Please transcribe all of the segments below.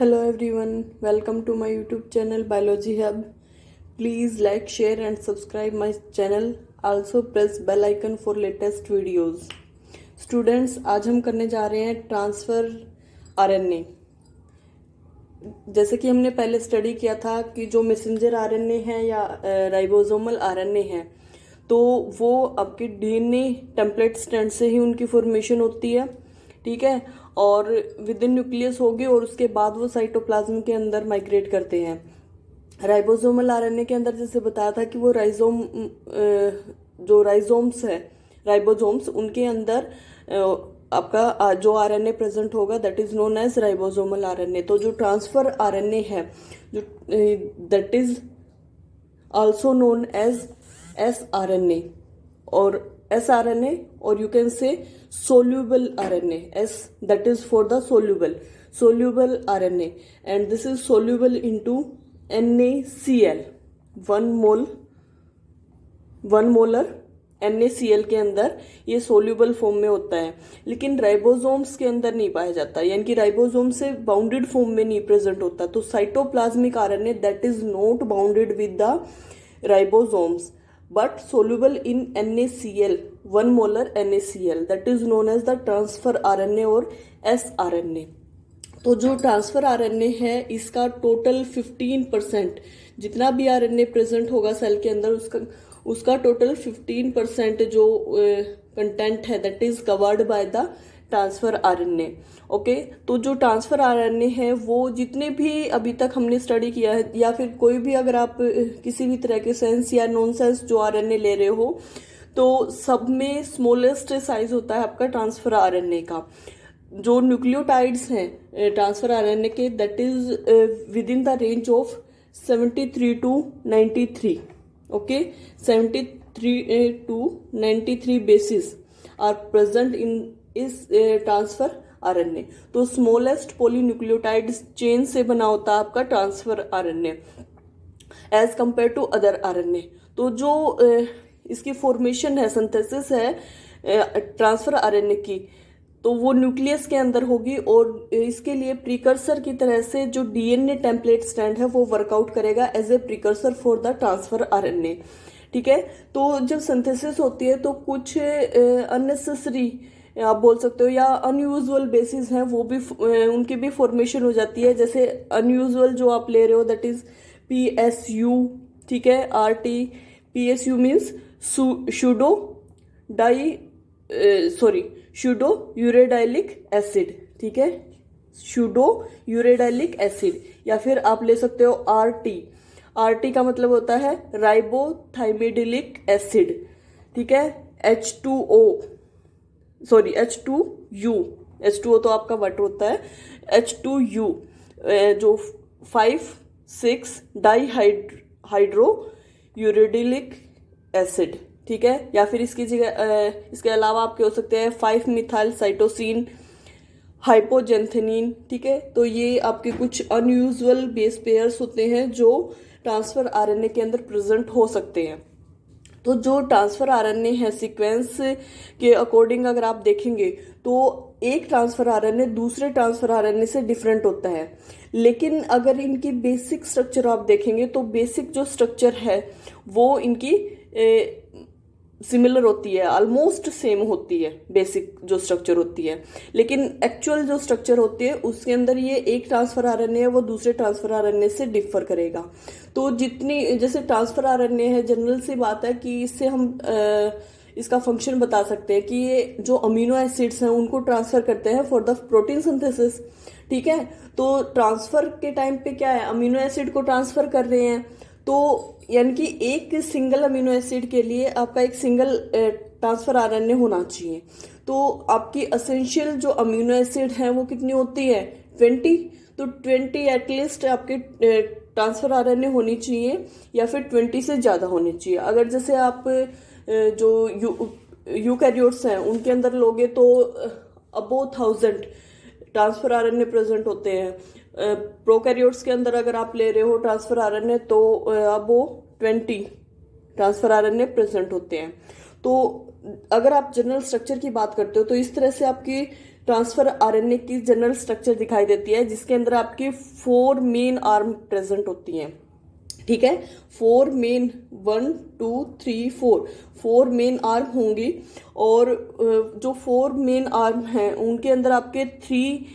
Hello everyone, welcome to my YouTube channel Biology Hub. Please like, share and subscribe my channel. Also press bell icon for latest videos. Students, आज हम करने जा रहे हैं transfer RNA. जैसे कि हमने पहले स्टडी किया था कि जो मैसेंजर आरएनए है या राइबोसोमल आरएनए है, तो वो आपके डीएनए टेम्पलेट स्ट्रैंड से ही उनकी फॉर्मेशन होती है, ठीक है। और विद इन न्यूक्लियस होगी और उसके बाद वो साइटोप्लाज्म के अंदर माइग्रेट करते हैं। राइबोसोमल आरएनए के अंदर जैसे बताया था कि वो जो राइजोम्स है, राइबोसोम्स, उनके अंदर आपका जो आरएनए प्रेजेंट होगा that is known as ribosomal RNA. तो जो ट्रांसफर आरएनए है, जो that is also known as sRNA और sRNA, or you can say soluble RNA. S, that is for the soluble RNA, and this is soluble into NaCl, 1 molar NaCl के अंदर ये soluble form में होता है, लेकिन राइबोसोम्स के अंदर नहीं पाया जाता, यानी कि राइबोसोम से बाउंडेड फॉर्म में नहीं प्रेजेंट होता। तो cytoplasmic RNA that is not bounded with the ribosomes but soluble in NaCl, 1 molar NaCl, that is known as the transfer RNA और sRNA। तो जो ट्रांसफर आरएनए है इसका टोटल 15%, जितना भी आरएनए प्रेजेंट होगा सेल के अंदर उसका टोटल 15% जो कंटेंट है that is covered by the transfer RNA. Okay, तो जो ट्रांसफर आरएनए है वो जितने भी अभी तक हमने स्टडी किया है, या फिर कोई भी अगर आप किसी भी तरह के सेंस या नॉन सेंस जो आरएनए ले रहे हो, तो सब में स्मॉलेस्ट साइज होता है आपका ट्रांसफर आरएनए का। जो न्यूक्लियोटाइड्स हैं ट्रांसफर आरएनए के that is within the range of 73 to 93। Okay, 73 to 93 bases are present in इस ट्रांसफर आरएनए। तो स्मॉलेस्ट पॉलीन्यूक्लियोटाइड चेन से बना होता है आपका transfer RNA as compare to other RNA. तो जो इसकी फॉर्मेशन है, सिंथेसिस है ट्रांसफर आरएनए की, तो वो न्यूक्लियस के अंदर होगी और इसके लिए प्रीकर्सर की तरह से जो डीएनए टेम्पलेट स्टैंड है वो वर्कआउट करेगा as a precursor for the transfer RNA, ठीक है। तो जब सिंथेसिस होती है तो कुछ अननेसेसरी आप बोल सकते हो या अनयूजुअल बेसिस हैं, वो भी उनकी भी फॉर्मेशन हो जाती है। जैसे अनयूजुअल जो आप ले रहे हो दैट इज PSU, ठीक है, RT। PSU means pseudo uridylic acid, ठीक है, सूडो यूरेडाइलिक एसिड। या फिर आप ले सकते हो RT का मतलब होता है राइबोथाइमिडिलिक एसिड, ठीक है। H2O तो आपका वाटर होता है, H2U जो 5,6 डाइहाइड्रो यूरेडिलिक एसिड, ठीक है। या फिर इसकी जगह इसके अलावा आपके हो सकते हैं 5 मिथाइल साइटोसिन हाइपोजेंथेनिन, ठीक है। तो ये आपके कुछ अनयूजुअल बेस पेयर्स होते हैं जो ट्रांसफर आरएनए के अंदर प्रेजेंट हो सकते हैं। तो जो ट्रांसफर आरएनए है सीक्वेंस के अकॉर्डिंग अगर आप देखेंगे तो एक ट्रांसफर आरएनए दूसरे ट्रांसफर आरएनए से डिफरेंट होता है, लेकिन अगर इनकी बेसिक स्ट्रक्चर आप देखेंगे तो बेसिक जो स्ट्रक्चर है वो इनकी सिमिलर होती है, ऑलमोस्ट सेम होती है बेसिक जो स्ट्रक्चर होती है, लेकिन एक्चुअल जो स्ट्रक्चर होती है उसके अंदर ये एक ट्रांसफर आरएनए है वो दूसरे ट्रांसफर आरएनए से डिफर करेगा। तो जितनी जैसे ट्रांसफर आरएनए है, जनरल सी बात है कि इससे हम इसका फंक्शन बता सकते हैं कि ये जो अमीनो एसिड्स हैं उनको ट्रांसफर करते हैं फॉर द प्रोटीन सिंथेसिस, ठीक है। तो ट्रांसफर के टाइम पे क्या है, अमीनो एसिड को ट्रांसफर कर रहे हैं, तो यानी कि एक सिंगल अमीनो एसिड के लिए आपका एक सिंगल ट्रांसफर आरएनए होना चाहिए। तो आपकी एसेंशियल जो अमीनो एसिड हैं वो कितनी होती है, 20। तो 20 एटलीस्ट आपके ट्रांसफर आरएनए होनी चाहिए या फिर 20 से ज़्यादा होनी चाहिए। अगर जैसे आप जो यूकैरियोट्स हैं उनके अंदर लोगे तो अबोव 1000 ट्रांसफर आरएनए प्रेजेंट होते हैं। प्रोकैरियोट्स के अंदर अगर आप ले रहे हो ट्रांसफर आरएनए तो अबोव 20 ट्रांसफर आरएनए प्रेजेंट होते हैं। तो अगर आप जनरल स्ट्रक्चर की बात करते हो तो इस तरह से आपकी ट्रांसफर आरएनए की जनरल स्ट्रक्चर दिखाई देती है, जिसके अंदर आपकी 4 मेन आर्म प्रेजेंट होती हैं। ठीक है, 4 मेन, 1 2 3 4 मेन आर्म होंगी। और जो 4 मेन आर्म हैं उनके अंदर आपके 3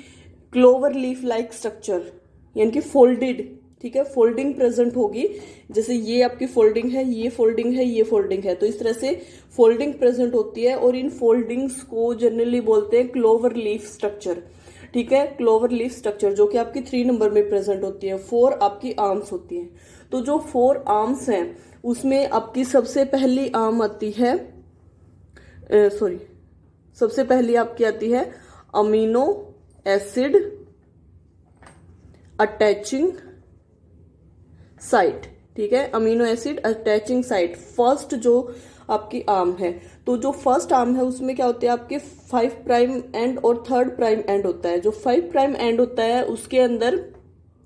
क्लोवर लीफ लाइक स्ट्रक्चर, यानी कि फोल्डेड, ठीक है, फोल्डिंग प्रेजेंट होगी। जैसे ये आपकी फोल्डिंग है, ये फोल्डिंग है, ये फोल्डिंग है, तो इस तरह से फोल्डिंग प्रेजेंट होती है। और इन फोल्डिंग्स को जनरली बोलते हैं क्लोवर लीफ स्ट्रक्चर। ठीक है, क्लोवर लीफ स्ट्रक्चर जो कि आपकी 3 नंबर में प्रेजेंट होती है। 4 आपकी आर्म्स होती हैं। तो जो 4 आर्म्स हैं उसमें आपकी सबसे पहली आर्म आती है, सबसे पहली आपकी आती है अमीनो एसिड अटैचिंग साइट। ठीक है, amino acid attaching site first जो आपकी आर्म है। तो जो फर्स्ट आर्म है उसमें क्या होते हैं आपके 5 प्राइम एंड और 3rd प्राइम एंड होता है। जो 5 प्राइम एंड होता है उसके अंदर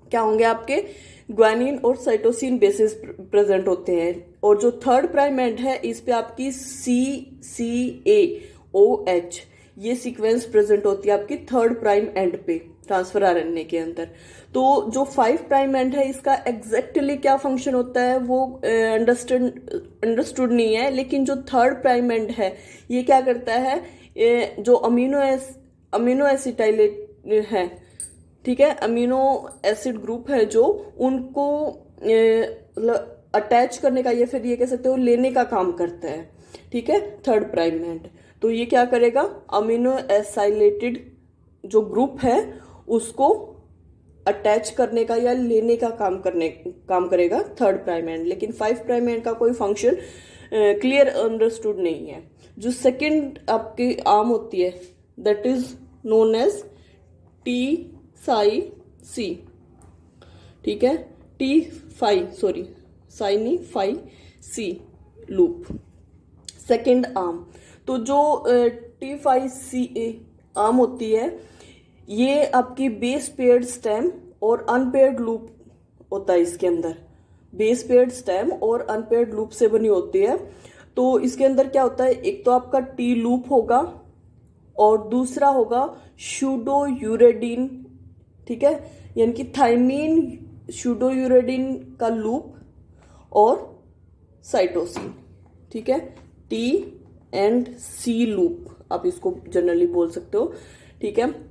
क्या होंगे आपके ग्वानिन और साइटोसिन बेसिस प्रेजेंट होते हैं। और जो 3rd प्राइम एंड है इस पे आपकी CCAOH ये सीक्वेंस प्रेजेंट होती है आपकी 3rd प्राइम एंड पे ट्रांसफर आरएनए के अंदर। तो जो 5 प्राइम एंड है इसका एग्जैक्टली क्या फंक्शन होता है वो अंडरस्टूड नहीं है, लेकिन जो 3rd प्राइम एंड है ये क्या करता है, जो अमीनो एसिटाइलेट है, ठीक है, अमीनो एसिड ग्रुप है जो उनको अटैच करने का या फिर ये कह सकते हो लेने का काम करता है। ठीक है, 3rd प्राइम एंड। तो ये क्या करेगा, अमीनो एसाइलेटेड जो ग्रुप है उसको अटैच करने का या लेने का काम करेगा 3rd प्राइम एंड। लेकिन 5 प्राइम एंड का कोई फंक्शन क्लियर अंडरस्टूड नहीं है। जो सेकंड आपकी आर्म होती है that is known as T-Psi-C। ठीक है, T-Psi-C लूप सेकंड आर्म। तो जो T-Psi-C आर्म होती है ये आपकी बेस पेयर्ड स्टेम और अनपेयर्ड लूप होता है। इसके अंदर बेस पेयर्ड स्टेम और अनपेयर्ड लूप से बनी होती है। तो इसके अंदर क्या होता है, एक तो आपका टी लूप होगा और दूसरा होगा शूडो यूरेडिन। ठीक है, यानी कि थाइमीन शूडो यूरेडिन का लूप और साइटोसिन। ठीक है, टी एंड सी लूप आप इसको जनरली बोल सकते हो। ठीक है,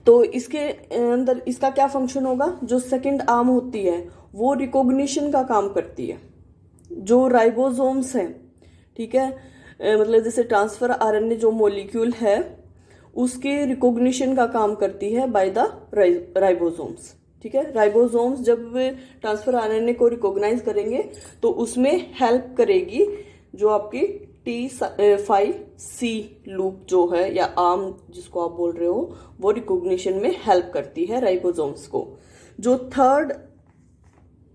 तो इसके अंदर इसका क्या फंक्शन होगा, जो सेकंड आर्म होती है वो रिकॉग्निशन का काम करती है। जो राइबोसोम्स हैं, ठीक है, मतलब जैसे ट्रांसफर आरएनए जो मॉलिक्यूल है उसके रिकॉग्निशन का काम करती है बाय द राइबोसोम्स। ठीक है, राइबोसोम्स जब ट्रांसफर आरएनए को रिकॉग्नाइज करेंगे तो उसमें हेल्प करेगी जो आपकी T-Psi-C लूप जो है या आर्म जिसको आप बोल रहे हो वो रिकॉग्निशन में हेल्प करती है राइबोसोम्स को। जो 3rd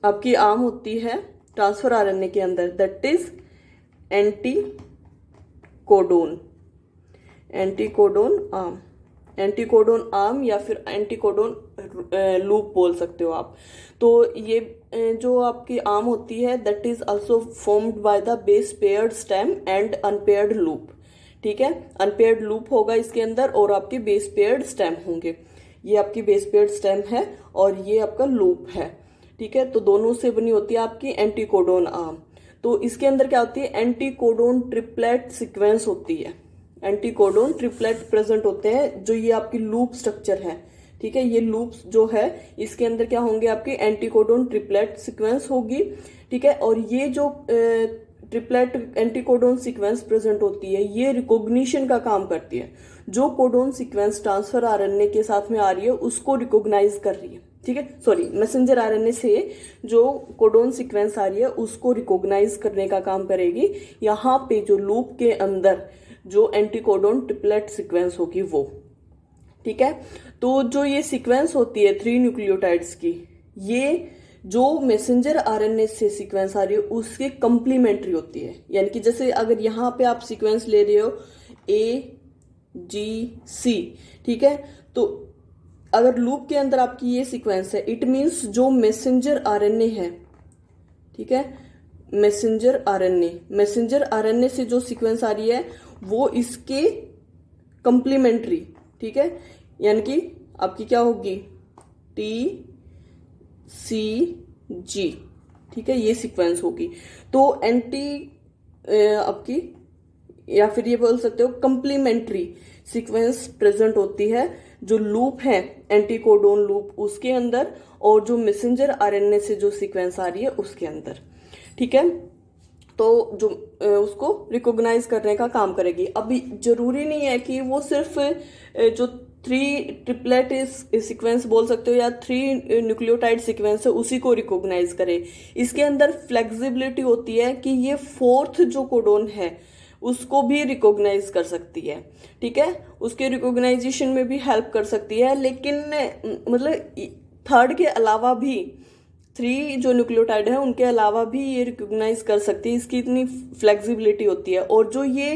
आपकी आर्म होती है ट्रांसफर आरएनए के अंदर दैट इज एंटीकोडोन आर्म या फिर एंटीकोडोन लूप बोल सकते हो आप। तो ये जो आपकी आर्म होती है that is also formed by the base paired stem and unpaired loop. ठीक है, अनपेयर्ड लूप होगा इसके अंदर और आपके बेस पेयर्ड स्टेम होंगे। ये आपकी बेस पेयर्ड स्टेम है और ये आपका लूप है। ठीक है, तो दोनों से बनी होती है आपकी एंटीकोडोन आर्म। तो इसके अंदर क्या होती है, एंटीकोडोन ट्रिपलेट सीक्वेंस होती है। एंटीकोडोन ट्रिपलेट प्रेजेंट होते हैं जो ये आपकी लूप स्ट्रक्चर है। ठीक है, ये लूप्स जो है इसके अंदर क्या होंगे आपके एंटीकोडोन ट्रिपलेट सीक्वेंस होगी। ठीक है, और ये जो ट्रिपलेट एंटीकोडोन सीक्वेंस प्रेजेंट होती है ये रिकॉग्निशन का काम करती है। जो कोडोन सीक्वेंस ट्रांसफर आरएनए के साथ में आ रही है उसको रिकॉग्नाइज कर रही है। ठीक है, मैसेंजर आरएनए से जो कोडोन सीक्वेंस आ रही है उसको रिकॉग्नाइज करने का काम करेगी। यहाँ पे जो लूप के अंदर जो एंटीकोडोन ट्रिपलेट सीक्वेंस होगी वो। ठीक है, तो जो ये सीक्वेंस होती है 3 न्यूक्लियोटाइड्स की, ये जो मैसेंजर आरएनए से सीक्वेंस आ रही है उसके कंप्लीमेंट्री होती है। यानी कि जैसे अगर यहाँ पे आप सीक्वेंस ले रहे हो AGC, ठीक है, तो अगर लूप के अंदर आपकी ये सीक्वेंस है इट मीन्स जो मैसेंजर आरएनए है, ठीक है, मैसेंजर आरएनए से जो सीक्वेंस आ रही है वो इसके कंप्लीमेंट्री ठीक है, यानी कि आपकी क्या होगी, टी सी जी, ठीक है, ये सीक्वेंस होगी। तो एंटी आपकी, या फिर ये बोल सकते हो कंप्लीमेंट्री सीक्वेंस प्रेजेंट होती है जो लूप है एंटीकोडोन लूप उसके अंदर, और जो मैसेंजर आरएनए से जो सीक्वेंस आ रही है उसके अंदर, ठीक है। तो जो उसको रिकॉग्नाइज करने का काम करेगी। अभी जरूरी नहीं है कि वो सिर्फ जो 3 ट्रिपलेट सीक्वेंस बोल सकते हो या 3 न्यूक्लियोटाइड सीक्वेंस है उसी को रिकॉग्नाइज करे। इसके अंदर फ्लेक्सिबिलिटी होती है कि ये 4th जो कोडोन है उसको भी रिकॉग्नाइज कर सकती है, ठीक है, उसके रिकॉग्नाइजेशन में भी हेल्प कर सकती है। लेकिन मतलब 3rd के अलावा भी 3 जो न्यूक्लियोटाइड है उनके अलावा भी ये रिकॉग्नाइज कर सकती है, इसकी इतनी फ्लेक्सिबिलिटी होती है। और जो ये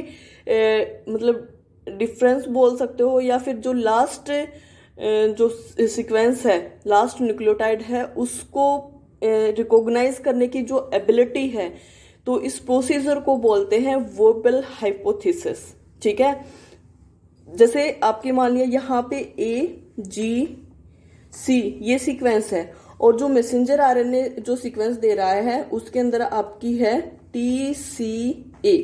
मतलब डिफरेंस बोल सकते हो, या फिर जो लास्ट जो सीक्वेंस है, लास्ट न्यूक्लियोटाइड है, उसको रिकॉग्नाइज करने की जो एबिलिटी है, तो इस प्रोसीजर को बोलते हैं वर्बल हाइपोथेसिस, ठीक है। जैसे आपके मान लिया यहाँ पे AGC ये सीक्वेंस है, और जो मैसेंजर आरएनए जो सीक्वेंस दे रहा है उसके अंदर आपकी है TCA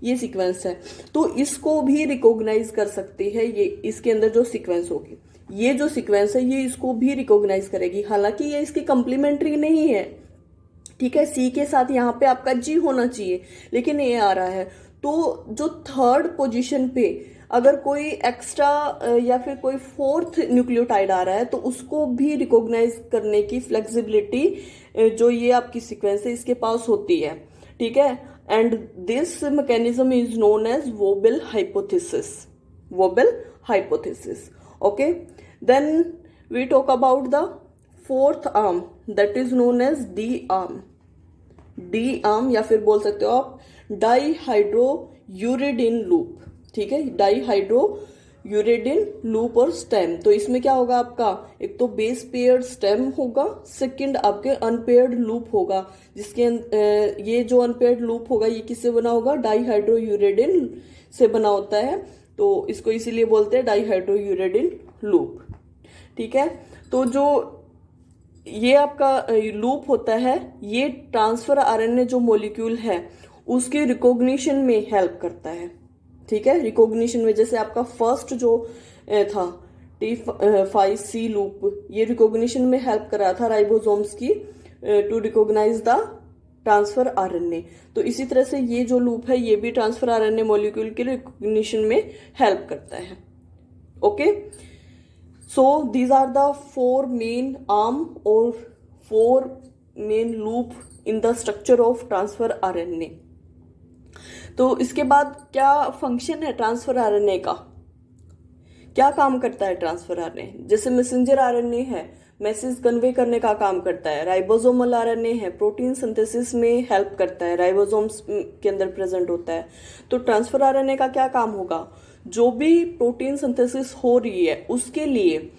ये सीक्वेंस है, तो इसको भी रिकॉग्नाइज कर सकती है। ये इसके अंदर जो सीक्वेंस होगी, ये जो सीक्वेंस है ये इसको भी रिकॉग्नाइज करेगी, हालांकि ये इसकी कंप्लीमेंट्री नहीं है, ठीक है। सी के साथ यहाँ पे आपका जी होना चाहिए, लेकिन ये आ रहा है। तो जो 3rd पोजीशन पे अगर कोई एक्स्ट्रा या फिर कोई 4th न्यूक्लियोटाइड आ रहा है तो उसको भी रिकॉग्नाइज करने की फ्लेक्सिबिलिटी जो ये आपकी सीक्वेंस है इसके पास होती है, ठीक है। And this mechanism is known as wobble hypothesis, wobble hypothesis, okay. Then we talk about the 4th arm that is known as D arm, D arm, या फिर बोल सकते हो आप डाईहाइड्रोयूरिडिन लूप, ठीक है, डाईहाइड्रोयूरिडिन लूप और स्टेम। तो इसमें क्या होगा आपका, एक तो बेस पेयर्ड स्टेम होगा, सेकंड आपके अनपेयर्ड लूप होगा, जिसके ये जो अनपेयर्ड लूप होगा ये किससे बना होगा, डाईहाइड्रोयूरिडिन से बना होता है, तो इसको इसीलिए बोलते हैं डाईहाइड्रोयूरिडिन लूप, ठीक है। तो जो ये आपका लूप होता है ये ट्रांसफर आरएनए जो मॉलिक्यूल है उसके रिकॉग्निशन में हेल्प करता है, ठीक है। रिकॉग्निशन में जैसे आपका फर्स्ट जो था T5C लूप, ये रिकॉग्निशन में हेल्प कर रहा था राइबोसोम्स की to recognise the transfer RNA. तो इसी तरह से ये जो लूप है ये भी ट्रांसफर आरएनए मॉलिक्यूल के रिकॉग्निशन में हेल्प करता है, okay. So these are the 4 main arm or 4 main loop in the structure of transfer RNA. तो इसके बाद क्या फंक्शन है ट्रांसफर आरएनए का, क्या काम करता है ट्रांसफर आरएनए। जैसे मैसेंजर आरएनए है, मैसेज कन्वे करने का काम करता है। राइबोसोमल आरएनए है, प्रोटीन सिंथेसिस में हेल्प करता है, राइबोसोम्स के अंदर प्रेजेंट होता है। तो ट्रांसफर आरएनए का क्या काम होगा, जो भी प्रोटीन सिंथेसिस हो रही है उसके लिए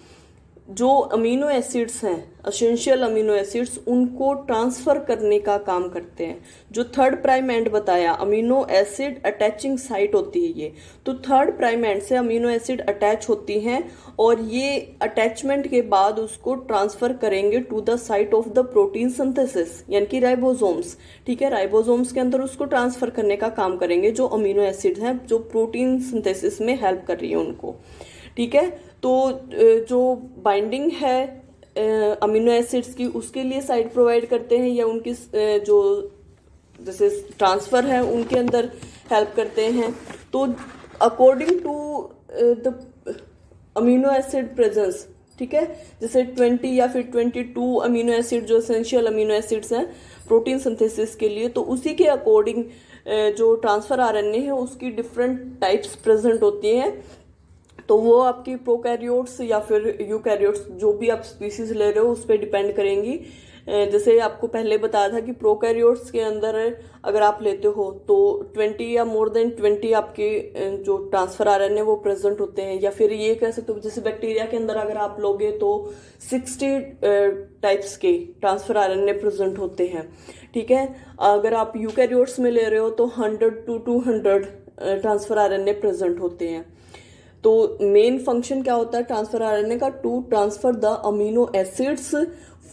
जो अमीनो एसिड्स हैं, एसेंशियल अमीनो एसिड्स, उनको ट्रांसफर करने का काम करते हैं। जो 3rd प्राइम एंड बताया, अमीनो एसिड अटैचिंग साइट होती है ये, तो 3rd प्राइम एंड से अमीनो एसिड अटैच होती हैं और ये अटैचमेंट के बाद उसको ट्रांसफर करेंगे to the site of the protein synthesis, यानी कि राइबोसोम्स, ठीक है। राइबोसोम्स के अंदर उसको ट्रांसफर करने का काम करेंगे जो अमीनो एसिड हैं जो प्रोटीन सिंथेसिस में हेल्प कर रही है उनको, ठीक है। तो जो बाइंडिंग है अमीनो एसिड्स की उसके लिए साइट प्रोवाइड करते हैं, या उनकी जो जैसे ट्रांसफर है उनके अंदर हेल्प करते हैं। तो according to the amino acid presence, ठीक है, जैसे 20 या फिर 22 अमीनो एसिड जो एसेंशियल अमीनो एसिड्स हैं प्रोटीन सिंथेसिस के लिए, तो उसी के अकॉर्डिंग जो ट्रांसफर आरएनए है उसकी डिफरेंट टाइप्स प्रेजेंट होती हैं। तो वो आपकी प्रोकैरियोट्स या फिर यूकैरियोट्स जो भी आप स्पीसीज ले रहे हो उस पर डिपेंड करेंगी। जैसे आपको पहले बताया था कि प्रोकैरियोट्स के अंदर अगर आप लेते हो तो 20 या मोर देन 20 आपके जो ट्रांसफर आरएनए वो प्रेजेंट होते हैं, या फिर ये कह सकते हो जैसे बैक्टीरिया के अंदर अगर आप लोगे तो 60 टाइप्स के ट्रांसफर आरएनए प्रेजेंट होते हैं, ठीक है। अगर आप यूकैरियोट्स में ले रहे हो तो 100 to 200 ट्रांसफर आरएनए प्रेजेंट होते हैं। तो मेन फंक्शन क्या होता है ट्रांसफर आरएनए का, to transfer the amino acids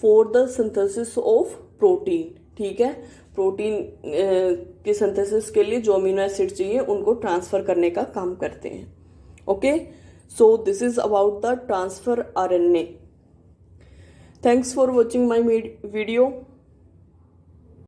for the synthesis of protein. ठीक है, प्रोटीन की सिंथेसिस के लिए जो अमीनो एसिड चाहिए उनको ट्रांसफर करने का काम करते हैं। Okay, so this is about the transfer RNA. Thanks for watching my video.